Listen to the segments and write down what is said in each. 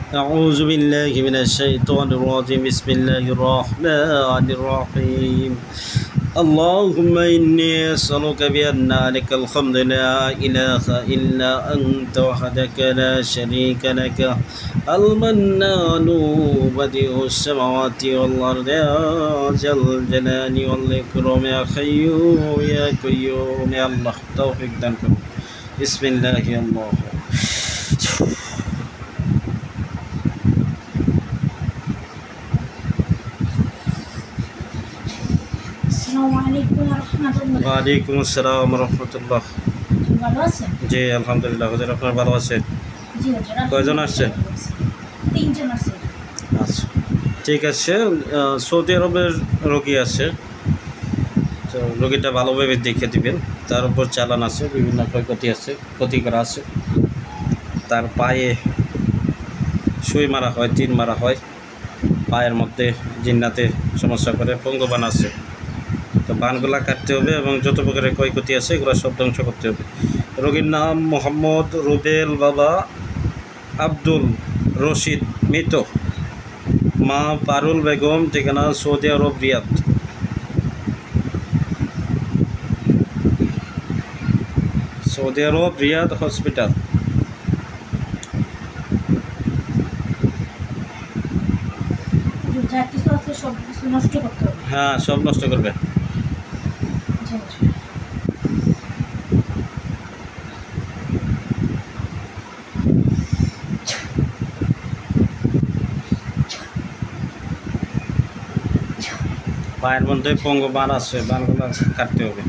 أعوذ بالله من الشيطان الرجيم بسم الله الرحمن الرحيم اللهم إني أسألك بأن لك الحمد لا إله إلا أنت وحدك لا شريك لك المنان بديع السماوات والأرض يا ذا الجلال والإكرام يا حي يا قيوم يا الله توفيق দান করুন بسم الله الله ওয়ালাইকুম আসসালাম রহমতুল্লাহ। ভালো আছেন? জি আলহামদুলিল্লাহ। হুজুর আপনার ভালো আছেন? জি হুজুর। কয়জন আসছেন? 3 জন আছে। আচ্ছা ঠিক আছে। সৌদি আরবের রোগী আছে, তো রোগীটা ভালোভাবে দেখে দিবেন। তার উপর চালান আছে, বিভিন্ন ক্ষয়ক্ষতি আছে, ক্ষতি করা আছে। তার পায়ে সুই মারা হয়, টিন মারা হয়, পায়ের মধ্যে জিন্নাতে সমস্যা করে, পঙ্গবান আছে। তো বানগুলা কাটতে হবে এবং যত প্রকারের ক্ষয়ক্ষতি আছে এগুলো সব ধ্বংস করতে হবে। রোগীর নাম মোহাম্মদ রুবেল, বাবা আব্দুল রশিদ, মৃত, মা পারুল বেগম, ঠিকানা সৌদি আরব রিয়াদ। সৌদি আরব রিয়াদ হসপিটাল। যা কিছু আছে সব কিছু নষ্ট করতে হবে। হ্যাঁ সব নষ্ট করবে। জি হুজুর। পায়ের মধ্যে পঙ্গবান আছে, বানগুলো কাটতে হবে।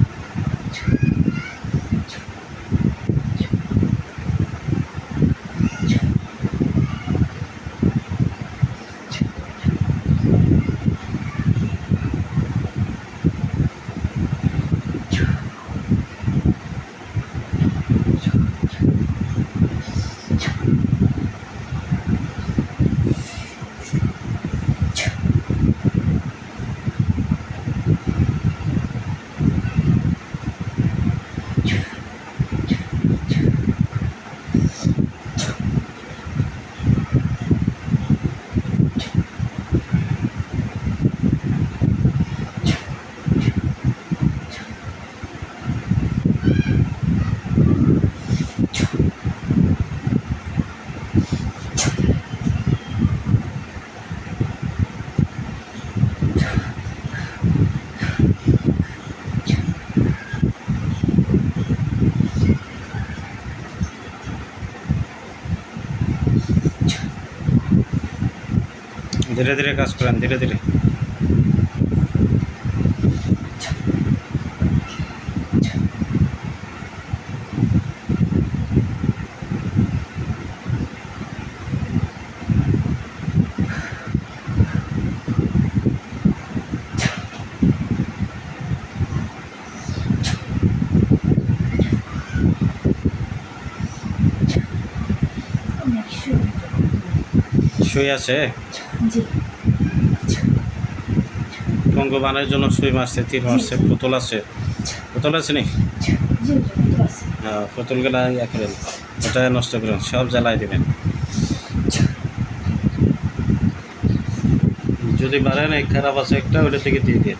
ধীরে ধীরে কাজ করেন, ধীরে ধীরে। সুই আছে? জি। পঙ্গবানের জন্য সুই মারছে, তীর মারছে, বোতল আছে? বোতল আছে নি? জি হুজুর, তো আছে। হ্যাঁ বোতলগুলা ইয়া করেন, ওটা নষ্ট করেন, সব জ্বালাই দেবেন। যদি বাড়েন এই খারাপ আছে একটা, ওটা থেকে দিয়ে দিন।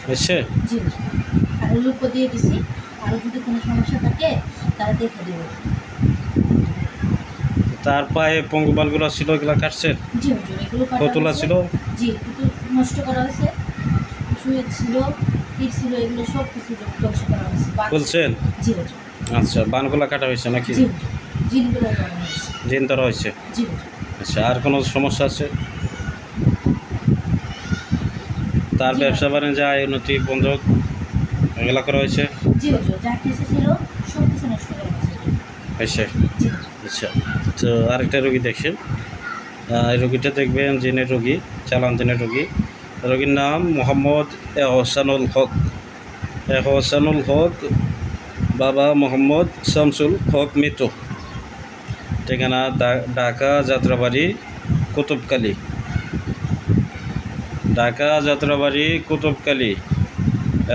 হয়েছে? জি হুজুর। আর লুকো দিয়ে দিছি, আরও যদি কোনো সমস্যা থাকে তারা দেখে দেবে। তার পায়ে পঙ্গপালগুলো ছিল, ওগুলো কাটছেন? জি হুজুর, এগুলো কাটা কতলা হয়েছে। ছিল? জি, পুতুল নষ্ট করা হয়েছে, শুয়ে ছিল, তীর ছিল, এগুলো সব কিছু ধ্বংস করা হয়েছে। বলছেন? জি হুজুর। আচ্ছা, বানগুলা কাটা হয়েছে নাকি? জি হুজুর, জিনগুলো করা হয়েছে। জিন ধরা হয়েছে? জি হুজুর। আচ্ছা, আর কোনো সমস্যা আছে? তার জি ব্যবসা বাণিজ্য, আয় উন্নতি, বন্ধক এগুলা করা হয়েছে? জি হুজুর, যা কিছু ছিল সব কিছু নষ্ট করা হয়েছে হুজুর। হয়েছে? জি হুজুর। আচ্ছা, তো আরেকটা রোগী দেখছেন। এই রোগীটা দেখবেন জিনের রোগী, চালান জিনের রোগী। রোগীর নাম মোহাম্মদ এহসানুল হক। এহসানুল হক, বাবা মোহাম্মদ শামসুল হক মৃত। ঠিকানা ঢাকা যাত্রাবাড়ি কুতুবকালী। ঢাকা যাত্রাবাড়ি কুতুবকালী।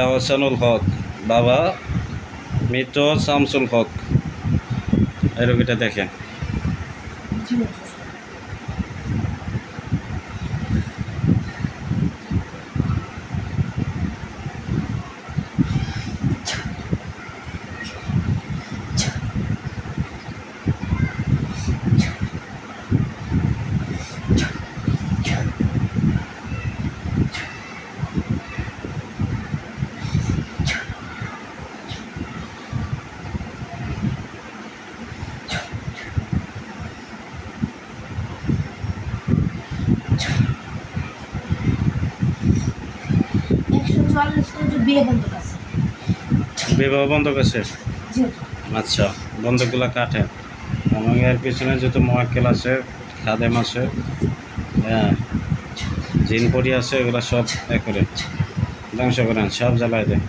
এহসানুল হক, বাবা মৃত শামসুল হক। এই রোগীটা দেখেন। জি হুজুর। একশো চুয়াল্লিশটা হুজুর বিয়ে বন্ধক আছে। বিবাহ বন্ধক আছে? জি হুজুর। আচ্ছা, বন্ধকগুলো কাটে। এবং এর পিছনে যত মোয়াক্কেল আছে, খাদেম আছে, হ্যাঁ, জিনপরি আছে, এগুলো সব এ করে ধ্বংস করেন, সব জ্বালায় দেয়।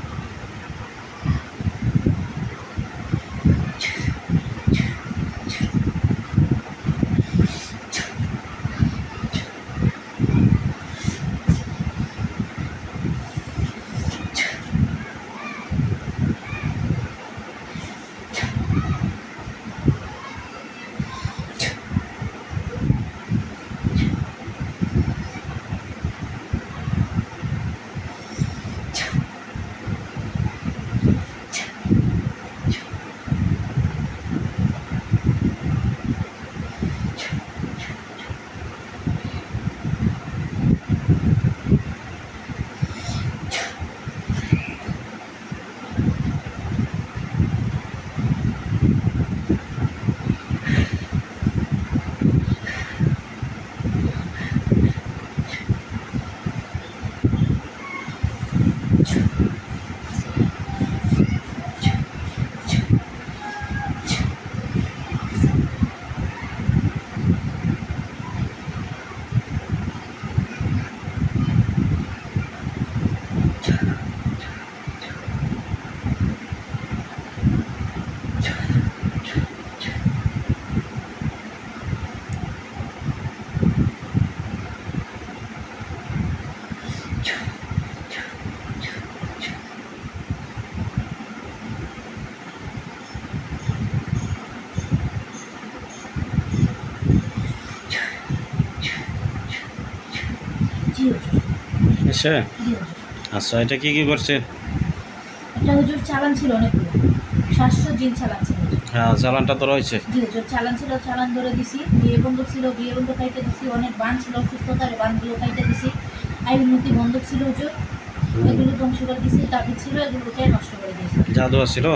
জি হুজুর। এসে? জি হুজুর। আচ্ছা, এটা কি কি করছে? একটা হুজুর চালান ছিল অনেকগুলো, 700 জিন চালান ছিল হুজুর। হ্যাঁ, চালানটা ধরা হয়েছে? জি হুজুর, চালান ছিল, চালান ধরে দিছি। বিয়ে বন্ধক ছিল, বিয়ে বন্ধক কাইটে দিছি। অনেক বান ছিল অসুস্থতার, বানগুলো কাইটে দিছি। আয় উন্নতি বন্ধক ছিল হুজুর, এগুলো ধ্বংস করে দিছি। তাবিজ ছিল, এগুলোকে নষ্ট করে দিয়েছি। জাদু ছিল?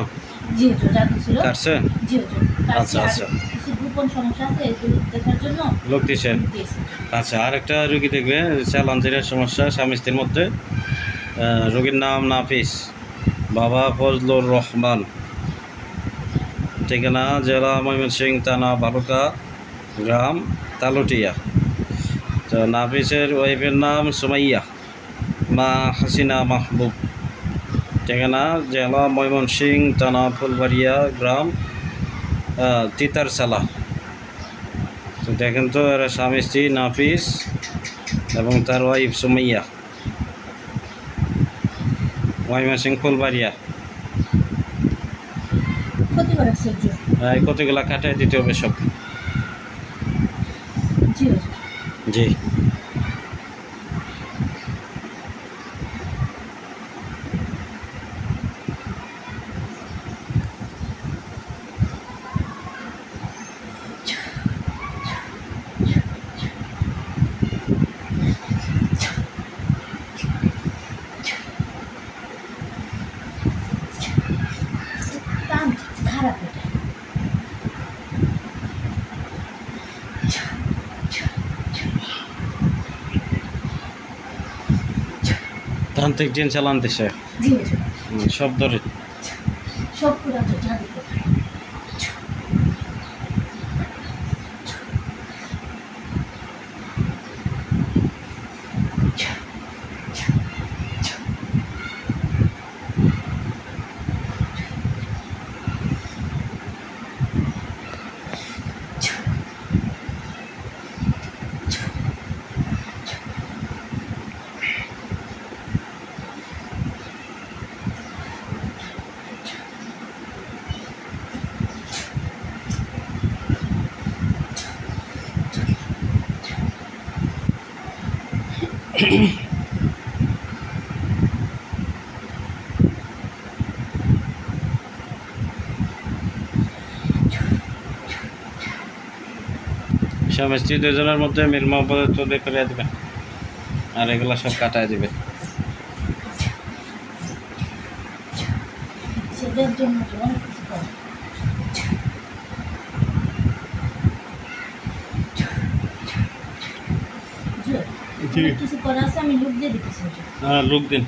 জি হুজুর, জাদু ছিল। কাটছে? জি হুজুর। আচ্ছা, আর আচ্ছা। কিছু গোপন সমস্যা আছে, এগুলো দেখার জন্য লোক দিছে? দিয়েছি। আচ্ছা, আরেকটা রোগী দেখবে, চালান জিনের সমস্যা স্বামী স্ত্রীর মধ্যে। রোগীর নাম নাফিস, বাবা ফজলুর রহমান। ঠিকানা জেলা ময়মনসিংহ, থানা বালুকা, গ্রাম তালুটিয়া। তো নাফিসের ওয়াইফের নাম সুমাইয়া, মা হাসিনা মাহবুব। ঠিকানা জেলা ময়মনসিংহ, থানা ফুলবাড়িয়া, গ্রাম তিতারসালা। তো দেখেন তো, এরা স্বামী স্ত্রী নাফিস এবং তার ওয়াইফ সুমাইয়া, ময়মনসিংহ ফুলবাড়িয়া। ক্ষতি করে রাখছে হুজুর। এই কতগুলা কাটায় দিতে হবে সব? জি হুজুর। জি। টান খারাপ এটা। তান্ত্রিক জিন চালান দিছে জি হুজুর। সব ধরে সব পুরা তো জাদু করে। স্বামী স্ত্রী দুজনের মধ্যে মিল মহব্বত তৈরি করে দেবেন আর এগুলো সব কাটায় দিবে। সেদের জন্য অনেক কিছু করে। হুজুর, অনেক কিছু করা আছে, আমি লোক দিয়ে দিতেছি হুজুর। হ্যাঁ লোক দিন,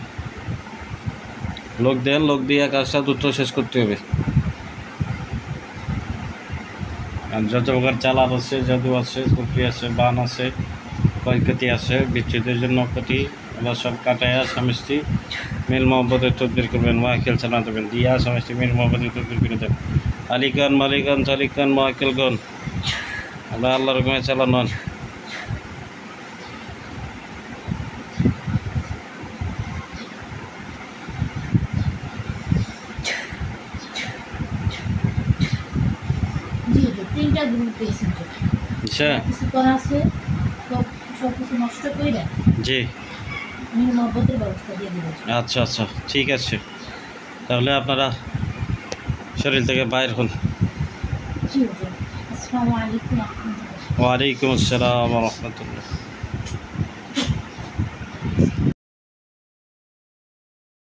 লোক দেন, লোক দিয়ে কাজটা দ্রুত শেষ করতে হবে। আর যত প্রকার চালান আছে, জাদু আছে, কুফরি আছে, বান আছে, ক্ষয়ক্ষতি আছে, বিচ্ছেদের জন্য ক্ষতি, এবার সব কাটাইয়া স্বামী স্ত্রী মিল মহব্বতের তদবির করবেন, মাইকেল চালান দেবেন, দিয়া স্বামী স্ত্রী মিল মহব্বতের তদবির করে দেবেন। আলিকান মালিকান চালিকান মাইকেলগণ আমরা আল্লাহর রকমে চালান হন। জি হুজুর, 3টা গ্রুপ পেয়েছি হুজুর। আচ্ছা কিছু করা আছে, সব কিছু নষ্ট করে জি, মিল মহব্বতের ব্যবস্থা দিয়ে দিব হুজুর। আচ্ছা আচ্ছা ঠিক আছে, তাহলে আপনারা শরীর থেকে বাইর হন। জি হুজুর। আসসালামু আলাইকুম ওয়া রাহমাতুল্লাহ। ওয়ালাইকুম আসসালাম ওয়া রাহমাতুল্লাহ।